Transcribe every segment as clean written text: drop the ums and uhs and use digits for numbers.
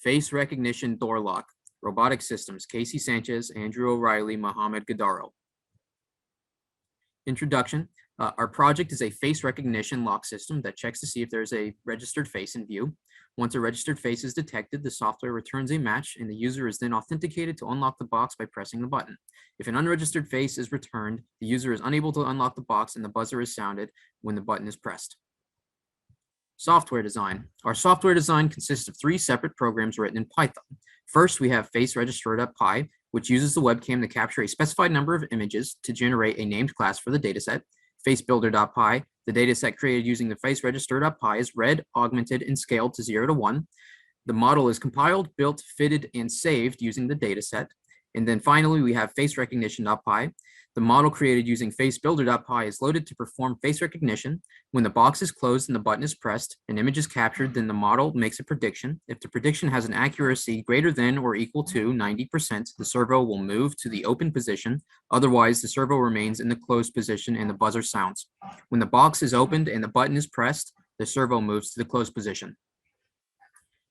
Face recognition door lock. Robotic systems. Casey Sanchez, Andrew O'Reilly, Mohammed Gadaro. Introduction. Our project is a face recognition lock system that checks to see if there's a registered face in view. Once a registered face is detected, the software returns a match, and the user is then authenticated to unlock the box by pressing the button. If an unregistered face is returned, the user is unable to unlock the box, and the buzzer is sounded when the button is pressed. Software design. Our software design consists of 3 separate programs written in Python. First, we have faceregister.py, which uses the webcam to capture a specified number of images to generate a named class for the dataset. FaceBuilder.py, the dataset created using the faceregister.py, is read, augmented, and scaled to 0 to 1. The model is compiled, built, fitted, and saved using the dataset. And then finally, we have facerecognition.py. The model created using facebuilder.py is loaded to perform face recognition. When the box is closed and the button is pressed, an image is captured, then the model makes a prediction. If the prediction has an accuracy greater than or equal to 90%, the servo will move to the open position. Otherwise, the servo remains in the closed position and the buzzer sounds. When the box is opened and the button is pressed, the servo moves to the closed position.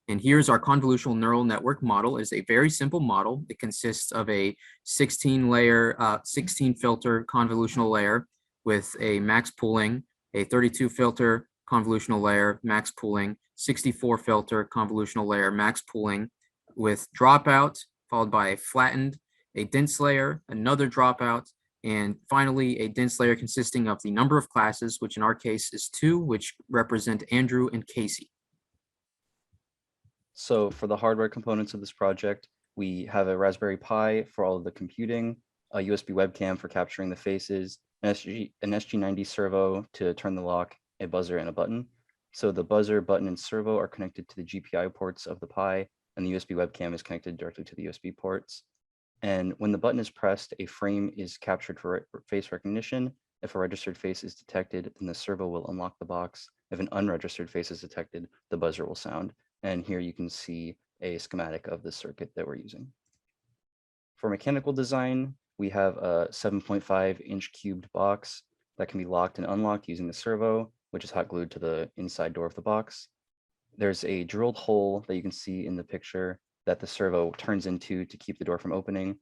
And here's our convolutional neural network model. It's a very simple model. It consists of a 16 filter convolutional layer with a max pooling, a 32 filter convolutional layer, max pooling, 64 filter convolutional layer, max pooling, with dropout, followed by a flattened, a dense layer, another dropout, and finally a dense layer consisting of the number of classes, which in our case is 2, which represent Andrew and Casey. So for the hardware components of this project, we have a Raspberry Pi for all of the computing, a USB webcam for capturing the faces, an SG90 servo to turn the lock, a buzzer, and a button. So the buzzer, button, and servo are connected to the GPIO ports of the Pi, and the USB webcam is connected directly to the USB ports. And when the button is pressed, a frame is captured for face recognition. If a registered face is detected, then the servo will unlock the box. If an unregistered face is detected, the buzzer will sound. And here you can see a schematic of the circuit that we're using. For mechanical design, we have a 7.5-inch cubed box that can be locked and unlocked using the servo, which is hot glued to the inside door of the box. There's a drilled hole that you can see in the picture that the servo turns into to keep the door from opening.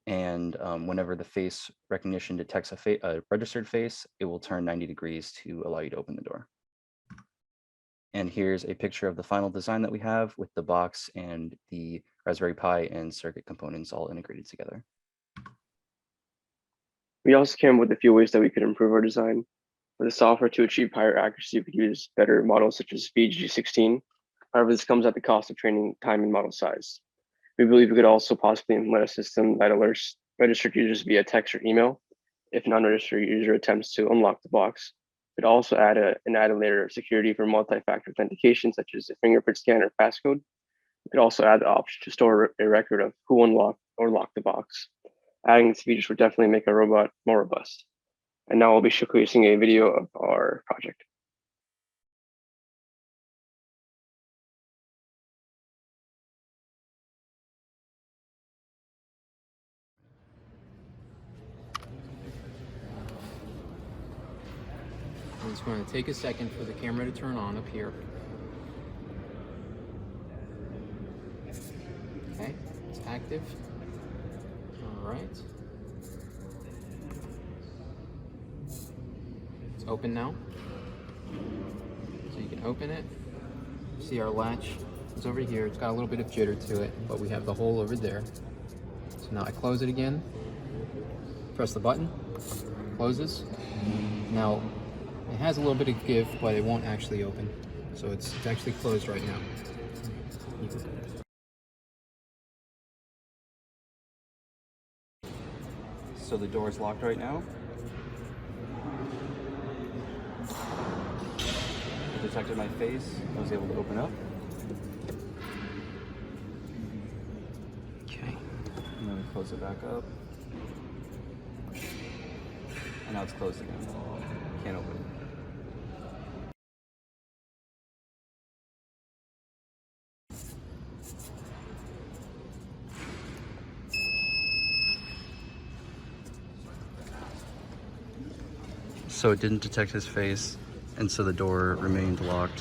And whenever the face recognition detects a registered face, it will turn 90 degrees to allow you to open the door. And here's a picture of the final design that we have with the box and the Raspberry Pi and circuit components all integrated together. We also came up with a few ways that we could improve our design. For the software to achieve higher accuracy, we could use better models such as SpeedG16. However, this comes at the cost of training time and model size. We believe we could also possibly implement a system that alerts registered users via text or email if an unregistered user attempts to unlock the box. We'd also add an added layer of security for multi-factor authentication, such as a fingerprint scan or passcode. We could also add the option to store a record of who unlocked or locked the box. Adding these features would definitely make our robot more robust. And now we'll be showcasing a video of our project. It's going to take a second for the camera to turn on up here. Okay, it's active. All right. It's open now. So you can open it. See our latch is over here. It's got a little bit of jitter to it, but we have the hole over there. So now I close it again. Press the button. Closes. Now, it has a little bit of give, but it won't actually open. So it's actually closed right now. So the door is locked right now. It detected my face. I was able to open up. Okay. And then we close it back up. And now it's closed again. Can't open it. So it didn't detect his face, and so the door remained locked.